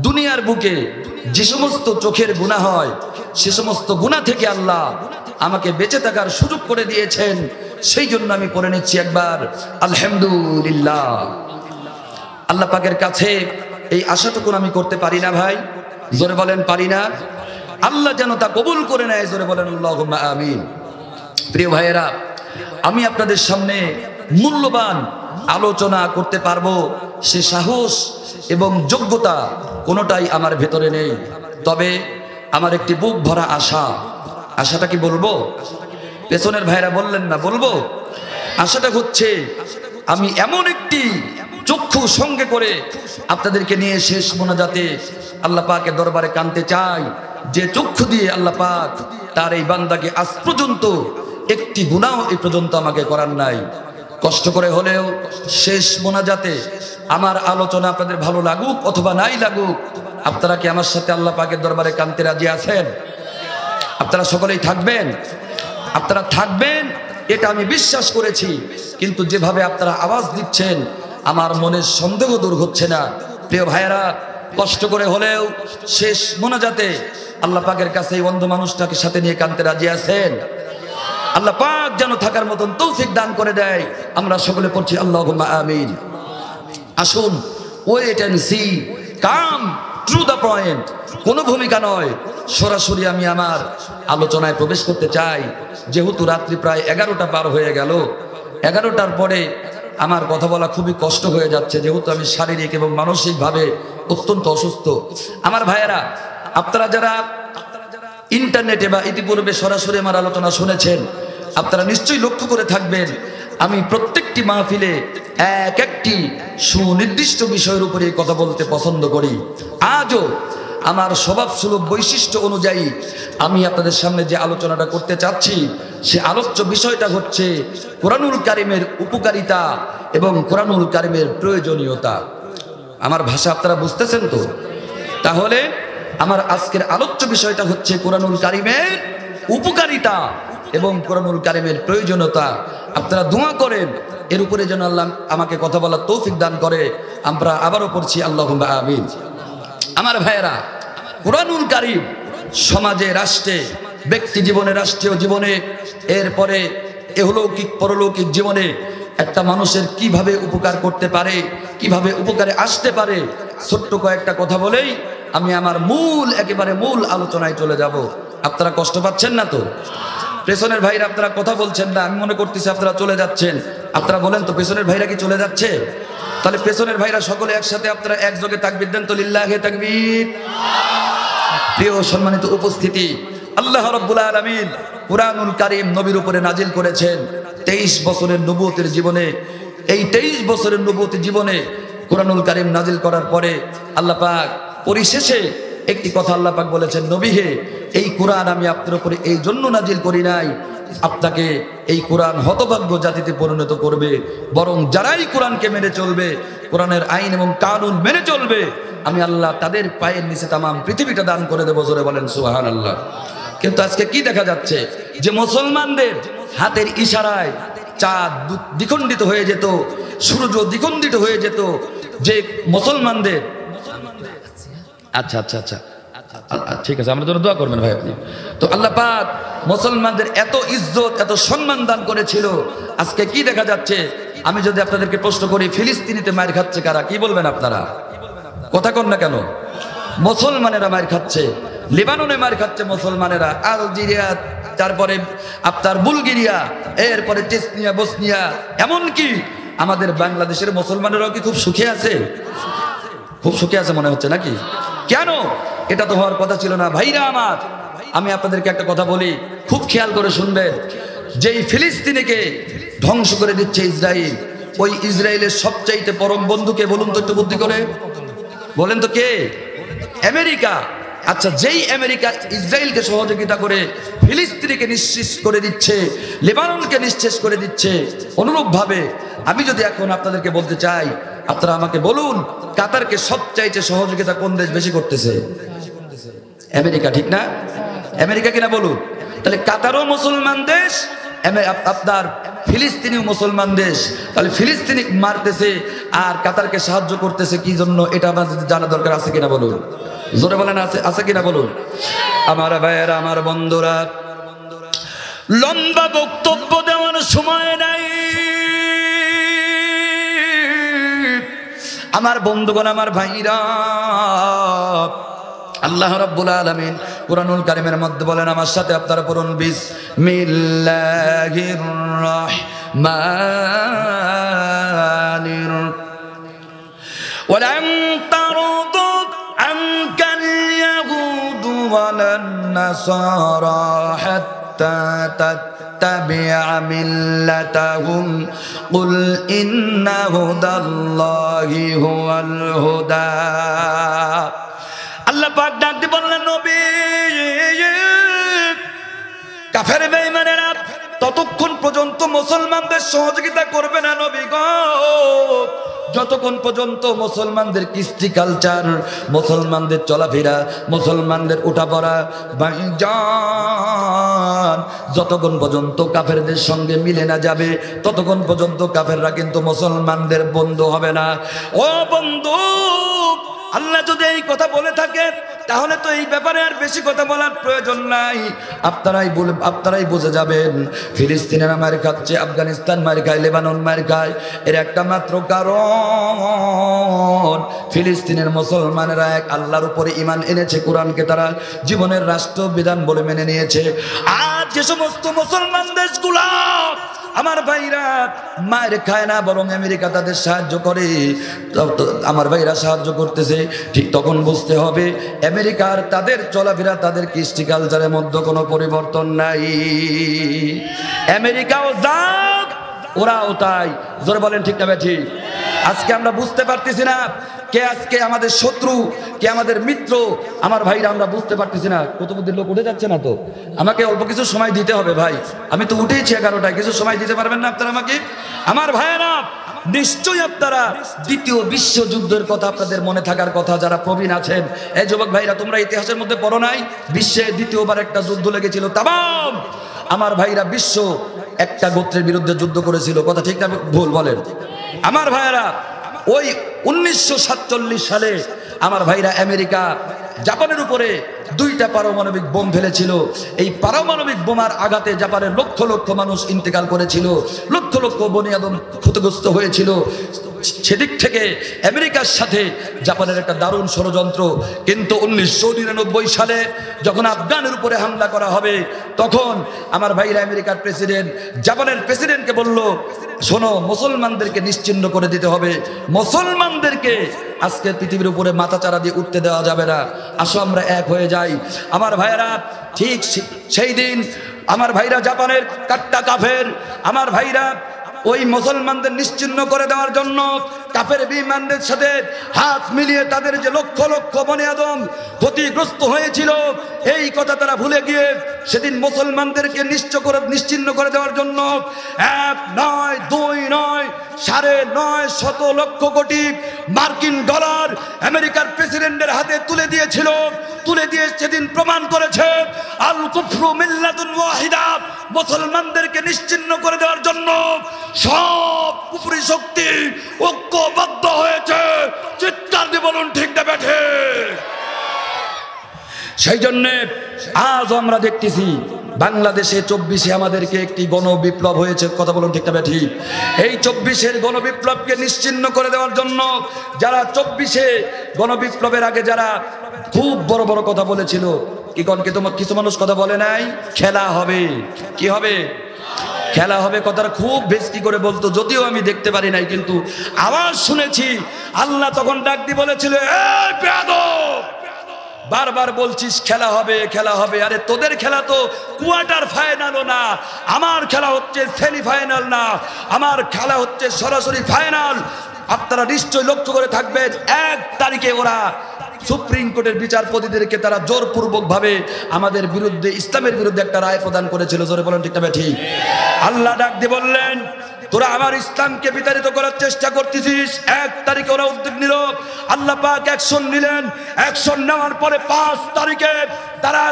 দুনিয়ার বুকে যে সমস্ত চোখের গুনাহ হয় সে সমস্ত গুনাহ থেকে আল্লাহ আমাকে বেঁচে থাকার সুযোগ করে দিয়েছেন। সেই জন্য আমি পড়ে নিচ্ছি একবার আলহামদুলিল্লাহ। আল্লাহ পাকের কাছে এই আশাটুকু আমি করতে পারি না ভাই? জোরে বলেন পারি না? আল্লাহ যেন তা কবুল করে নেয়, জোরে বলেন আল্লাহুম্মা আমিন। প্রিয় ভাইয়েরা, আমি আপনাদের সামনে মূল্যবান আলোচনা করতে পারবো সে সাহস এবং যোগ্যতা কোনোটাই আমার ভেতরে নেই। তবে আমার একটি বুক ভরা আশা। আশাটা কি বলবো? পেছনের ভাইরা বললেন না, বলবো। আশাটা হচ্ছে আমি এমন একটি চক্ষু সঙ্গে করে আপনাদেরকে নিয়ে শেষ মোনাজাতে আল্লাহ পাকের দরবারে কাঁদতে চাই, যে চক্ষু দিয়ে আল্লাহ পাক তার এই বান্দাকে আজ পর্যন্ত একটি গুনাহ এই পর্যন্ত আমাকে করার নাই। কষ্ট করে হলেও শেষ মোনাজাতে আমার আলোচনা আপনাদের ভালো লাগুক অথবা নাই লাগুক, আপনারা কি আমার সাথে আল্লাহ পাকের দরবারে কাঁদতে রাজি আছেন? আপনারা সকলেই থাকবেন? আপনারা থাকবেন এটা আমি বিশ্বাস করেছি, কিন্তু যেভাবে আপনারা আওয়াজ দিচ্ছেন আমার মনের সন্দেহ দূর হচ্ছে না। প্রিয় ভাইয়েরা, কষ্ট করে হলেও শেষ মোনাজাতে আল্লাহ পাকের কাছে এই অন্ধ মানুষটাকে সাথে নিয়ে কাঁদতে রাজি আছেন? আল্লাহ পাক যেন থাকার মতন তৌফিক দান করে দেয়। আমরা সকলে পড়ছি আল্লাহুম্মা আমিন। আসুন, wait and see, come to the point, কোনো ভূমিকা নয়, সরাসরি আমি আমার আলোচনায় প্রবেশ করতে চাই। যেহেতু রাত্রি প্রায় 11টা পার হয়ে গেল, 11টার পরে আমার কথা বলা খুবই কষ্ট হয়ে যাচ্ছে, যেহেতু আমি শারীরিক এবং মানসিকভাবে অত্যন্ত অসুস্থ। আমার ভাইয়েরা, আপনারা যারা ইন্টারনেটে বা ইতিপূর্বে সরাসরি আমার আলোচনা শুনেছেন, আপনারা নিশ্চয়ই লক্ষ্য করে থাকবেন আমি প্রত্যেকটি মাহফিলে এক একটি সুনির্দিষ্ট বিষয়ের উপরে কথা বলতে পছন্দ করি। আজও আমার স্বভাবসুলভ বৈশিষ্ট্য অনুযায়ী আমি আপনাদের সামনে যে আলোচনাটা করতে চাচ্ছি সে আলোচ্য বিষয়টা হচ্ছে কোরআনুল কারিমের উপকারিতা এবং কোরআনুল কারিমের প্রয়োজনীয়তা। আমার ভাষা আপনারা বুঝতেছেন তো? তাহলে আমার আজকের আলোচ্য বিষয়টা হচ্ছে কোরআনুল কারিমের উপকারিতা এবং কোরআনুল কারিমের প্রয়োজনীয়তা। আপনারা দোয়া করেন এর উপরে যেন আল্লাহ আমাকে কথা বলার তৌফিক দান করে। আমরা আবারও পড়ছি আল্লাহুম্মা আমিন। আমার ভাইয়েরা, কোরআনুল কারিম সমাজে, রাষ্ট্রে, ব্যক্তি জীবনে, রাষ্ট্রীয় জীবনে, এরপরে এহলৌকিক পরলৌকিক জীবনে একটা মানুষের কিভাবে উপকার করতে পারে, কিভাবে উপকারে আসতে পারে, ছোট্ট কয়েকটা কথা বলেই আমি আমার একেবারে মূল আলোচনায় চলে যাব। আপনারা কষ্ট পাচ্ছেন না তো? পেছনের ভাইরা আপনারা কথা বলছেন না, আমি মনে করতেছি আপনারা চলে যাচ্ছেন। আপনারা বলেন তো, পেছনের ভাইরা কি চলে যাচ্ছে? তাহলে পেছনের ভাইরা সকলে একসাথে আপনারা একযোগে তাকবীর দেন তো, লিল্লাহি তাকবীর। প্রিয় সম্মানিত উপস্থিতি, আল্লাহ রাব্বুল আলামিন কুরআনুল কারীম নবীর উপরে নাজিল করেছেন 23 বছরের নবুয়তের জীবনে। এই 23 বছরের নবুয়তের জীবনে কুরআনুল কারীম নাজিল করার পরে আল্লাহ পাক পরিশেষে একটি কথা আল্লাহ পাক বলেছেন, নবী হে, এই কোরআন আমি আপনার উপরে এই জন্য নাজিল করি নাই আপনাকে এই কোরআন হতভাগ্য জাতিতে পরিণত করবে, বরং যারাই কোরআনকে মেনে চলবে, কোরআনের আইন এবং কানুন মেনে চলবে, আমি আল্লাহ তাদের পায়ের নিচে তামাম পৃথিবীটা দান করে দেবো। জোরে বলেন সুবহানাল্লাহ। কিন্তু আজকে কি দেখা যাচ্ছে, যে মুসলমানদের হাতের ইশারায় চাঁদ দ্বিখণ্ডিত হয়ে যেত, সূর্য দ্বিখণ্ডিত হয়ে যেত, যে মুসলমানদের আচ্ছা আচ্ছা আচ্ছা ঠিক আছে, আমরা জন্য দোয়া করবেন ভাই আপনি। তো আল্লাহ পাক মুসলমানদের এত ইজ্জত, এত সম্মান দান করেছিল, আজকে কি দেখা যাচ্ছে? আমি যদি আপনাদেরকে প্রশ্ন করি, ফিলিস্তিনিতে মার খাচ্ছে কারা? কি বলবেন আপনারা? কথা কন না কেন? মুসলমানেরা মার খাচ্ছে। লেবাননে মার খাচ্ছে মুসলমানেরা, আলজেরিয়া, তারপরে আপনার বুলগেরিয়া, এরপরে চেচনিয়া, বসনিয়া, এমনকি আমাদের বাংলাদেশের মুসলমানেরাও কি খুব সুখে আছে? খুব সুখে আছে মনে হচ্ছে নাকি? কেন? এটা তো হওয়ার কথা ছিল না। ভাইরা আমার, আমি আপনাদেরকে একটা কথা বলি, খুব খেয়াল করে শুনবেন। যেই ফিলিস্তিনিকে ধ্বংস করে দিচ্ছে ইসরায়েল, ওই ইসরায়েলের সবচাইতে পরম বন্ধুকে বলুন তো একটু বুদ্ধি করে, বলেন তো কে? আমেরিকা। আচ্ছা, যেই আমেরিকা ইসরায়েলকে সহযোগিতা করে ফিলিস্তিনিকে নিঃশেষ করে দিচ্ছে, লেবাননকে নিঃশেষ করে দিচ্ছে, অনুরূপভাবে আমি যদি এখন আপনাদেরকে বলতে চাই, আপনারা আমাকে বলুন, কাতারকে সবচাইতে সহযোগিতা কোন দেশ বেশি করতেছে? আমেরিকা, ঠিক না? আমেরিকা কিনা বলুন। তাহলে কাতারও মুসলমান দেশ, আপনার ফিলিস্তিনি মুসলমান দেশ, তাহলে ফিলিস্তিনি মারতেছে আর কাতারকে সাহায্য করতেছে কি জন্য, এটা আমাদের জানা দরকার আছে কিনা বলুন, জোরে বলেন আছে কিনা বলুন। আমার ভাইয়েরা, আমার বন্ধুরা, লম্বা বক্তব্য দেওয়ার সময় নাই। আমার বন্ধুগণ, আমার ভাইরা, আল্লাহ রাব্বুল আলামিন কুরআনুল কারীমের মধ্যে বলেন, আমার সাথে আপনারা পড়ুন, বিসমিল্লাহির রাহমানির ওয়ালান তারদু আনকাল ইয়াহুদু ওয়ালান নাসারা হাত্তা তাত্তাবি'a মিল্লাতাহুম কুল ইন্না হুদাল্লাহি হুয়াল হুদা। আল্লাহ পাক ডাক দিয়ে বললেন, নবী, কাফের বেঈমানেরা ততক্ষণ পর্যন্ত মুসলমানদের সহযোগিতা করবে না নবী গো, যতক্ষণ পর্যন্ত মুসলমানদের কৃষ্টি কালচার, মুসলমানদের চলাফেরা, মুসলমানদের উঠাপড়া ভাইজান যতক্ষণ পর্যন্ত কাফেরদের সঙ্গে মিলে না যাবে, ততক্ষণ পর্যন্ত কাফেররা কিন্তু মুসলমানদের বন্ধু হবে না। ও বন্ধু, আল্লাহ যদি এই কথা বলে থাকে তাহলে তো এই ব্যাপারে আর বেশি কথা বলার প্রয়োজন নাই। আপনারাই বুঝে যাবেন, ফিলিস্তিনেরা মার খাচ্ছে, আফগানিস্তান মার খায়, লেবানন মার খায়, এর একটা মাত্র কারণ ফিলিস্তিনের মুসলমানেরা এক আল্লাহর উপরে ঈমান এনেছে, কোরআনকে তারা জীবনের রাষ্ট্রবিধান বলে মেনে নিয়েছে। আর যে সমস্ত মুসলমান দেশগুলো আমার ভাইরা মায়ের খায় না, বরং আমেরিকা তাদের সাহায্য করে, আমার ভাইরা সাহায্য করতেছে, ঠিক তখন বুঝতে হবে আমেরিকার তাদের চলাফেরা, তাদের কৃষ্টি কালচারের মধ্যে কোনো পরিবর্তন নাই। আমেরিকাও যাক, ওরাও তাই। জোরে বলেন ঠিক না ঠিক? আজকে আমরা বুঝতে পারতেছি না কে আজকে আমাদের শত্রু, কে আমাদের মিত্র। আমার ভাইরা আমরা বুঝতে পারতেছি না। কুতুবুদ্দিন লোক উঠে যাচ্ছে না তো, আমাকে অল্প কিছু সময় দিতে হবে ভাই। আমি তো উঠেইছি 11টায়, কিছু সময় দিতে পারবেন না আপনারা আমাকে? আমার ভাইয়েরা, নিশ্চয়ই আপনারা দ্বিতীয় বিশ্বযুদ্ধের কথা আপনাদের মনে থাকার কথা, যারা প্রবীণ আছেন। এই যুবক ভাইরা, তোমরা ইতিহাসের মধ্যে পড়ো নাই? বিশ্বে দ্বিতীয়বার একটা যুদ্ধ লেগেছিল, তামাম আমার ভাইরা বিশ্ব একটা গোত্রের বিরুদ্ধে যুদ্ধ করেছিল। কথা ঠিক না ভুল বলেন? আমার ভাইয়েরা, ওই 1947 সালে আমার ভাইরা আমেরিকা জাপানের উপরে 2টা পারমাণবিক বোম ফেলেছিল। এই পারমাণবিক বোমার আঘাতে জাপানের লক্ষ লক্ষ মানুষ ইন্তেকাল করেছিল, লক্ষ লক্ষ বনি আদম ক্ষতিগ্রস্ত হয়েছিল। সেদিক থেকে আমেরিকার সাথে জাপানের একটা দারুণ ষড়যন্ত্র। কিন্তু 1999 সালে যখন আফগানের উপরে হামলা করা হবে, তখন আমার ভাইরা আমেরিকার প্রেসিডেন্ট জাপানের প্রেসিডেন্টকে বলল, শোনো, মুসলমানদেরকে নিশ্চিহ্ন করে দিতে হবে, মুসলমানদেরকে আজকে পৃথিবীর উপরে মাথাচাড়া দিয়ে উঠতে দেওয়া যাবে না, আসো আমরা এক হয়ে যাই। আমার ভাইরা, ঠিক সেই দিন আমার ভাইরা জাপানের কাট্টা কাফের, আমার ভাইরা ওই মুসলমানদের নিশ্চিহ্ন করে দেওয়ার জন্য কাফের বেঈমানদের সাথে হাত মিলিয়ে তাদের যে লক্ষ লক্ষ বনি আদম ক্ষতিগ্রস্ত হয়েছিল, এই কথা তারা ভুলে গিয়ে সেদিন মুসলমানদেরকে নিশ্চিহ্ন করে দেওয়ার জন্য 1 নয় 2 নয় 9.5 লক্ষ কোটি মার্কিন ডলার আমেরিকার প্রেসিডেন্টের হাতে তুলে দিয়েছিল। তুলে দিয়ে সেদিন প্রমাণ করেছে আল কুফরু মিল্লাতুন ওয়াহিদা, মুসলমানদেরকে নিশ্চিহ্ন করে দেওয়ার জন্য সব কুফরি শক্তি ঐক্যবদ্ধ হয়েছে। চিৎকার দিয়ে বলুন ঠিক না বেঠে? সেই জন্যে আজ আমরা দেখতেছি বাংলাদেশে 24-এ আমাদেরকে একটি গণবিপ্লব হয়েছে। কথা বলুন ঠিক না বেঠি? এই 24-এর গণবিপ্লবকে নিশ্চিহ্ন করে দেওয়ার জন্য যারা 24-এ গণবিপ্লবের আগে যারা খুব বড় বড় কথা বলেছিল, কিছু মানুষ কথা বলে নাই, খেলা হবে। কি হবে? খেলা হবে। কথাটা খুব ভেস্তি করে বলতো, যদিও আমি দেখতে পারি নাই, কিন্তু আওয়াজ শুনেছি। আল্লাহ তখন ডাক দিয়ে বলেছিল, এই বেয়াদব, বারবার বলছিস খেলা হবে খেলা হবে। আরে তোদের খেলা তো কোয়ার্টার ফাইনালও না, আমার খেলা হচ্ছে সেমিফাইনাল না, আমার খেলা হচ্ছে সরাসরি ফাইনাল। আপনারা নিশ্চয়ই লক্ষ্য করে থাকবেন, 1 তারিখে ওরা সুপ্রিম কোর্টের বিচারপতিদেরকে তারা জোরপূর্বক ভাবে আমাদের বিরুদ্ধে, ইসলামের বিরুদ্ধে একটা রায় প্রদান করেছিল। জোরে বলেন ঠিক না ঠিক? আল্লাহ ডাক দিয়ে বললেন, তোরা আমার ইসলামকে বিতাড়িত করার চেষ্টা করতেছিস। 1 তারিখে ওরা উদ্যোগ নিল, আল্লাহ পাক অ্যাকশন নিলেন। অ্যাকশন নেওয়ার পরে 5 তারিখে তারা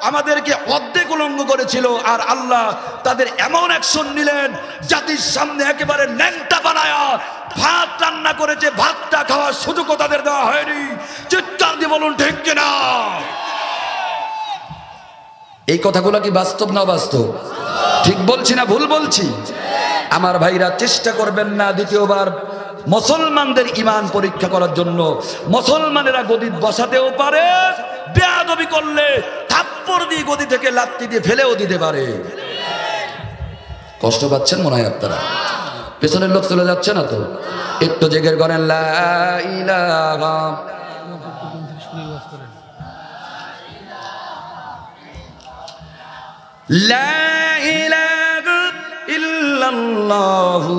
আমাদেরকে অর্ধেক উলঙ্গ করেছিল, আর আল্লাহ তাদের এমন অ্যাকশন নিলেন জাতির সামনে একেবারে ল্যাংটা বানায়া ভাত রান্না করেছে, ভাতটা খাওয়ার সুযোগও তাদের দেওয়া হয়নি। চিৎকার দিয়ে বলুন ঠিক কিনা? এই কথাগুলো কি বাস্তব না বাস্তব? ঠিক বলছি না ভুল বলছি? আমার ভাইরা, চেষ্টা করবেন না দ্বিতীয়বার মুসলমানদের ঈমান পরীক্ষা করার জন্য। মুসলমানেরা গদি বসাতেও পারে, বেয়াদবি করলে থাপ্পড় দিয়ে গদি থেকে লাত্তি দিয়ে ফেলেও দিতে পারে। কষ্ট পাচ্ছেন মনে হয় আপনারা? পেছনের লোক চলে যাচ্ছে না তো? একটু জেগের করেন লা ইলাহা লা ইলাহা ইল্লাল্লাহু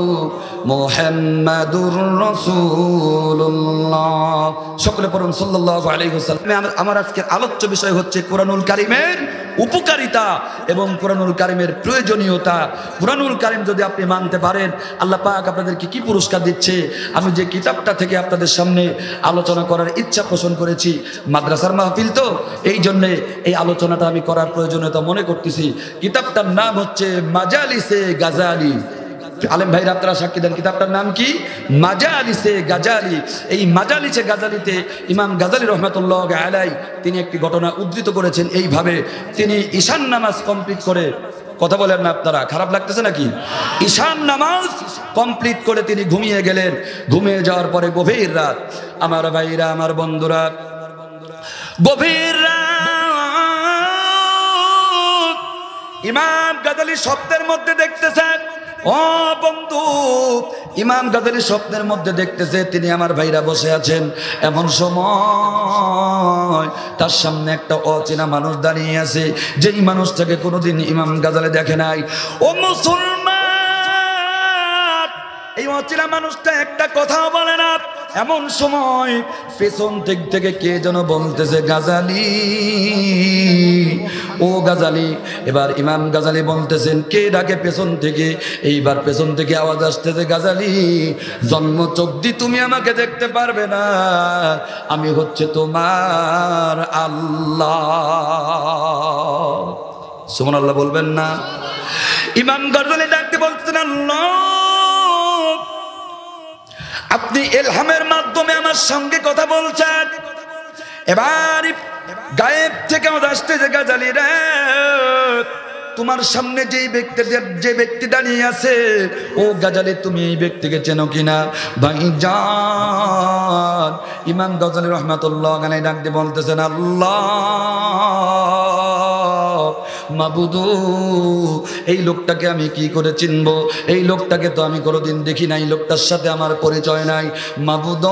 মুহাম্মাদুর রাসূলুল্লাহ। সকলে পড়ুন সাল্লাল্লাহু আলাইহি ওয়াসাল্লাম। আমার আজকের আলোচ্য বিষয় হচ্ছে কোরআনুল কারীমের উপকারিতা এবং কোরআনুল কারীমের প্রয়োজনীয়তা। কোরআনুল কারীম যদি আপনি মানতে পারেন, আল্লাহ পাক আপনাদেরকে কি পুরস্কার দিচ্ছে। আমি যে কিতাবটা থেকে আপনাদের সামনে আলোচনা করার ইচ্ছা পোষণ করেছি, মাদ্রাসার মাহফিল তো, এই জন্যে এই আলোচনাটা আমি করার প্রয়োজনীয়তা মনে করতেছি। কিতাবটার নাম হচ্ছে মাজালিসে গাজালি। আলেম ভাইরা আপনারা সাক্ষী দেন, কিতাবটার নাম কি? মাজালিসে গাজালি। এই মাজালিসে গাজালিতে ইমাম গাজালি রহমাতুল্লাহ আলাইহি তিনি একটি ঘটনা উদ্ধৃত করেছেন এইভাবে। তিনি ঈশান নামাজ কমপ্লিট করে, কথা বলেন না আপনারা, খারাপ লাগতেছে নাকি? ঈশান নামাজ কমপ্লিট করে তিনি ঘুমিয়ে গেলেন। ঘুমিয়ে যাওয়ার পরে গভীর রাত, আমার ভাইরা আমার বন্ধুরা, গভীর রাত ইমাম গাজালি স্বপ্নের মধ্যে দেখতেছেন, ও বন্ধু, ইমাম গাজালি স্বপ্নের মধ্যে দেখতেছে তিনি আমার ভাইরা বসে আছেন। এমন সময় তার সামনে একটা অচেনা মানুষ দাঁড়িয়ে আছে, যেই মানুষটাকে কোনোদিন ইমাম গাজালি দেখে নাই। ও মুসলমান, এই অচেনা মানুষটা একটা কথাও বলে না। এমন সময় পেছন থেকে কে যেন বলতেছে, গাজালি, ও গাজালি। এবার ইমাম গাজালি বলতেছেন, কে ডাকে পেছন থেকে? এইবার পেছন থেকে আওয়াজ আসতেছে, গাজালি, জন্ম চোখ দিয়ে তুমি আমাকে দেখতে পারবে না, আমি হচ্ছে তোমার আল্লাহ। সুবহানাল্লাহ বলবেন না? ইমাম গাজালি ডাকতে বলতেছেন, আল্লাহ, আপনি ইলহামের মাধ্যমে আমার সঙ্গে কথা বলছেন। এবার গায়েব থেকে আমাদের আসতেছে, গাজালি রে, তোমার সামনে যে ব্যক্তি দাঁড়িয়ে আছে, ও গাজালি, তুমি এই ব্যক্তিকে চেনো কিনা? ভাইজান, ইমাম গাজালি রহমাতুল্লাহ আলাইহি ডাকতে বলতেছেন, আল্লাহ, মাবুদু, এই লোকটাকে আমি কি করে চিনবো? এই লোকটাকে তো আমি কোনোদিন দেখি নাই, লোকটার সাথে আমার পরিচয় নাই। মাবুদ,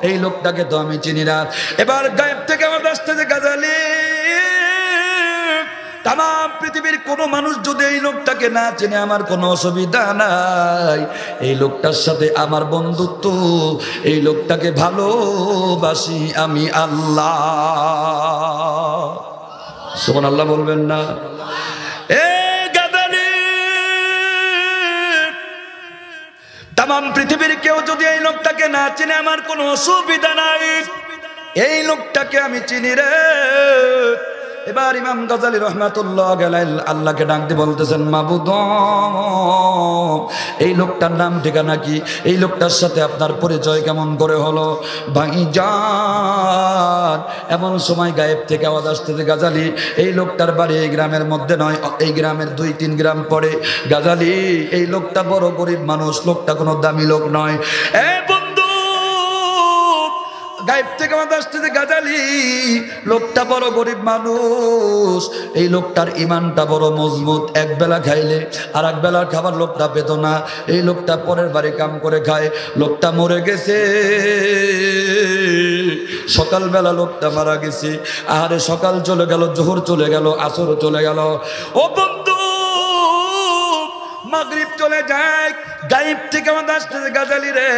এই লোকটাকে তো আমি চিনি না। এবার গায়েব থেকে আমার আসতেছে, গাজালি, তাম পৃথিবীর কোনো মানুষ যদি এই লোকটাকে না চেনে আমার কোনো অসুবিধা নাই। এই লোকটার সাথে আমার বন্ধুত্ব, এই লোকটাকে ভালোবাসি আমি আল্লাহ। সুবহানাল্লাহ বলবেন না? এ গাজালি, তাম পৃথিবীর কেউ যদি এই লোকটাকে না চিনে আমার কোনো অসুবিধা নাই, এই লোকটাকে আমি চিনি রে। এবার ইমাম গাজালি রহমাতুল্লাহ আলাইহি আল্লাহকে ডাকতে বলতেছেন, মাবুদ, এই লোকটার নাম ঠিকানা কি? এই লোকটার সাথে আপনার পরিচয় কেমন করে হলো? ভাইজান, এমন সময় গায়েব থেকে আওয়াজ আসতেছে, গাজালি, এই লোকটার বাড়ি এই গ্রামের মধ্যে নয়, এই গ্রামের 2-3 গ্রাম পরে। গাজালি, এই লোকটা বড় গরিব মানুষ, লোকটা কোনো দামি লোক নয়। এ বন্ধু, গায়েব থেকে আমাদের আসতেছে, গাজালি, লোকটা বড় গরিব মানুষ, এই লোকটার ইমানটা বড় মজবুত, এক বেলা খাইলে আর এক বেলার খাবার লোকটা পেত না। এই লোকটা পরের বাড়ি কাম করে খায়, লোকটা মরে গেছে, সকালবেলা লোকটা মারা গেছে। আরে সকাল চলে গেল, জোহর চলে গেল, আসর চলে গেল। ও বন্ধু, মাগরিব চলে যায়, টাইপ থেকে আমাদের আসতেছে গাজালি রে,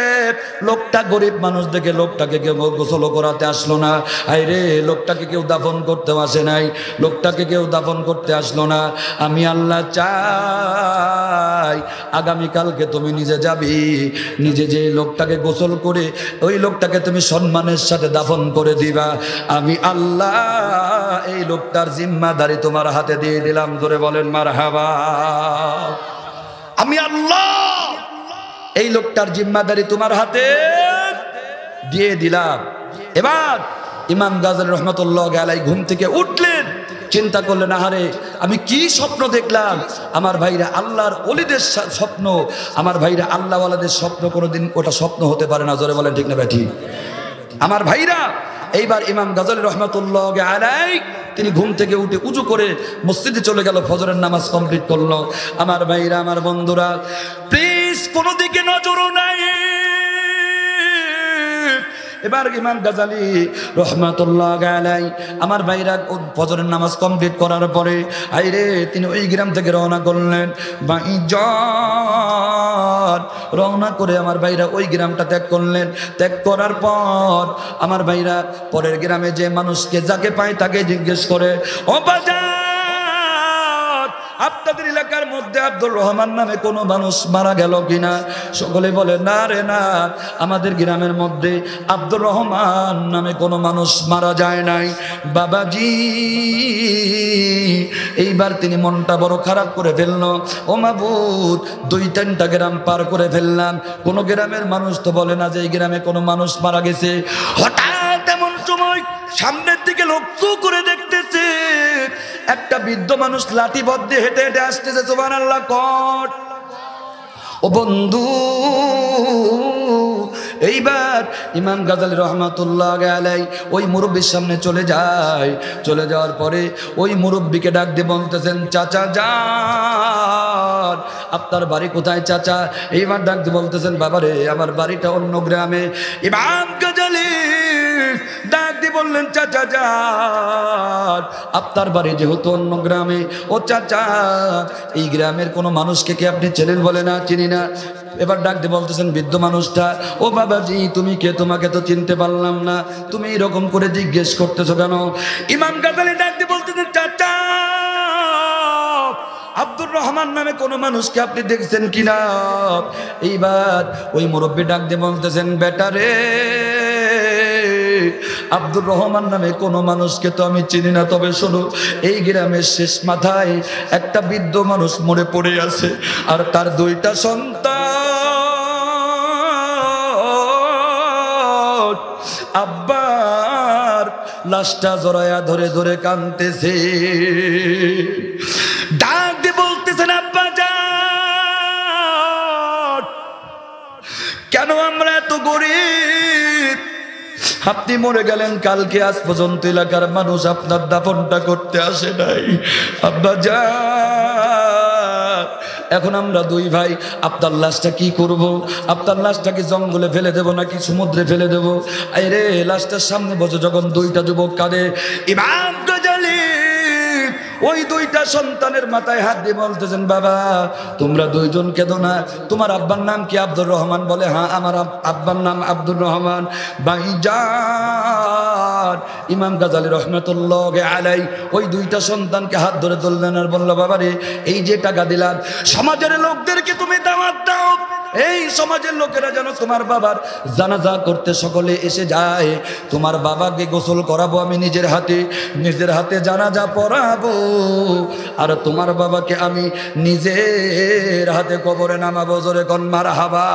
লোকটা গরিব মানুষ দেখে লোকটাকে কেউ গোসল করাতে আসলো না, আই রে লোকটাকে কেউ দাফন করতে আসে নাই, লোকটাকে কেউ দাফন করতে আসলো না। আমি আল্লাহ চাই আগামীকালকে তুমি নিজে যাবি, নিজে যে লোকটাকে গোসল করে ওই লোকটাকে তুমি সম্মানের সাথে দাফন করে দিবা। আমি আল্লাহ এই লোকটার জিম্মাদারি তোমার হাতে দিয়ে দিলাম। ধরে বলেন মারহাবা। আমি আল্লাহ এই লোকটার জিম্মাদারি তোমার হাতে দিয়ে দিলাম। এবার ইমাম গাজালি রহমাতুল্লাহ আলাইহি ঘুম থেকে উঠলেন, চিন্তা করলেন আহারে আমি কি স্বপ্ন দেখলাম। আমার ভাইরা আল্লাহর ওলিদের স্বপ্ন, আমার ভাইরা আল্লাহওয়ালাদের স্বপ্ন কোনোদিন ওটা স্বপ্ন হতে পারে না। জোরে বলেন ঠিক না ব্যাঠি? আমার ভাইরা এইবার ইমাম গাজালি রহমাতুল্লাহ আলাইহি তিনি ঘুম থেকে উঠে উজু করে মসজিদে চলে গেল, ফজরের নামাজ কমপ্লিট করলো। আমার ভাইরা আমার বন্ধুরা প্লিজ কোনো দিকে নজরও নাই। এবার ইমাম গাজালি রহমাতুল্লাহ আলাইহি আমার ভাইরা ফজরের নামাজ কমপ্লিট করার পরে আইরে তিনি ওই গ্রাম থেকে রওনা করলেন। ভাইজান রওনা করে আমার ভাইরা ওই গ্রামটা ত্যাগ করলেন। ত্যাগ করার পর আমার ভাইরা পরের গ্রামে যে মানুষকে যাকে পায় তাকে জিজ্ঞেস করে, ও বাজার আপনাদের এলাকার মধ্যে আব্দুর রহমান নামে কোনো মানুষ মারা গেল কিনা? সকলে বলে না রে না, আমাদের গ্রামের মধ্যে আব্দুর রহমান নামে কোনো মানুষ মারা যায় নাই। বাবাজি এইবার তিনি মনটা বড় খারাপ করে ফেললো। ও মাবুদ 2-3টা গ্রাম পার করে ফেললাম, কোনো গ্রামের মানুষ তো বলে না যে এই গ্রামে কোনো মানুষ মারা গেছে। হঠাৎ এমন সময় সামনের দিকে লক্ষ্য করে দেখতেছে একটা বৃদ্ধ মানুষ লাঠি বদ্ধে হেঁটে হেঁটে আসতেছে। সুবহানাল্লাহ কট। ও বন্ধু এইবার ইমাম গাজালি রহমাতুল্লাহ আলাইহি ওই মুরব্বির সামনে চলে যায়। চলে যাওয়ার পরে ওই মুরব্বিকে ডাক দিয়ে বলতেছেন, চাচা যান আপনার বাড়ি কোথায় চাচা? এইবার ডাক দিয়ে বলতেছেন, বাবারে আমার বাড়িটা অন্য গ্রামে। ইমাম গাজালি ডাক দিয়ে বললেন, চাচা যান আপনার বাড়ি যেহেতু অন্য গ্রামে, ও চাচা এই গ্রামের কোনো মানুষকে কি আপনি চেনেন? বলে না চিনি না। এবার ডাক দিয়ে বলতেছেন বৃদ্ধ মানুষটা, ও বাবাজি তুমি কে? তোমাকে তো চিনতে পারলাম না, তুমি এরকম করে জিজ্ঞেস করতেছো কেন? ইমাম গাজালি ডাক দিয়ে বলতেছেন, চাচা আব্দুর রহমান নামে কোনো মানুষকে আপনি দেখছেন কিনা? এইবার ওই মুরব্বী ডাক দিয়ে বলতেছেন, বেটা রে আব্দুর রহমান নামে কোনো মানুষকে তো আমি চিনি না, তবে শোনো এই গ্রামের শেষ মাথায় একটা বৃদ্ধ মানুষ মরে পড়ে আছে আর তার 2টা সন্তান আব্বার লাশটা জড়ায়া ধরে ধরে কাঁদতেছে। ডাক দিয়ে বলতেছেন, আব্বা যান কেন আমরা এত গরিব? আপনি মরে গেলেন কালকে, আজ পর্যন্ত এলাকার মানুষ আপনার দাফনটা করতে আসে নাই। আব্বা যান এখন আমরা 2 ভাই আপনার লাশটা কি করব? আপনার লাশটা কি জঙ্গলে ফেলে দেব নাকি সমুদ্রে ফেলে দেব? আরে লাশটার সামনে বসে যখন 2টা যুবক কাঁদে, ইমাম গাজালি ওই 2টা সন্তানের মাথায় হাত দিয়ে বলতেছেন, বাবা তোমরা 2 জন কেঁদো না, তোমার আব্বার নাম কি? আব্দুর রহমান। বলে হ্যাঁ আমার আব্বার নাম আব্দুর রহমান। ভাইজান ইমাম গাজালি রহমাতুল্লাহ আলাইহি ওই 2টা সন্তানকে হাত ধরে তুললেন আর বলল, বাবারে এই যে টাকা দিলাম সমাজের লোকদেরকে তুমি দাওয়াত দাও, এই সমাজের লোকেরা যেন তোমার বাবার জানাজা করতে সকলে এসে যায়। তোমার বাবাকে গোসল করাবো আমি নিজের হাতে জানাজা পড়াবো, আর তোমার বাবাকে আমি নিজের হাতে কবরে নামাবো। জোরে কোন মারহাবা।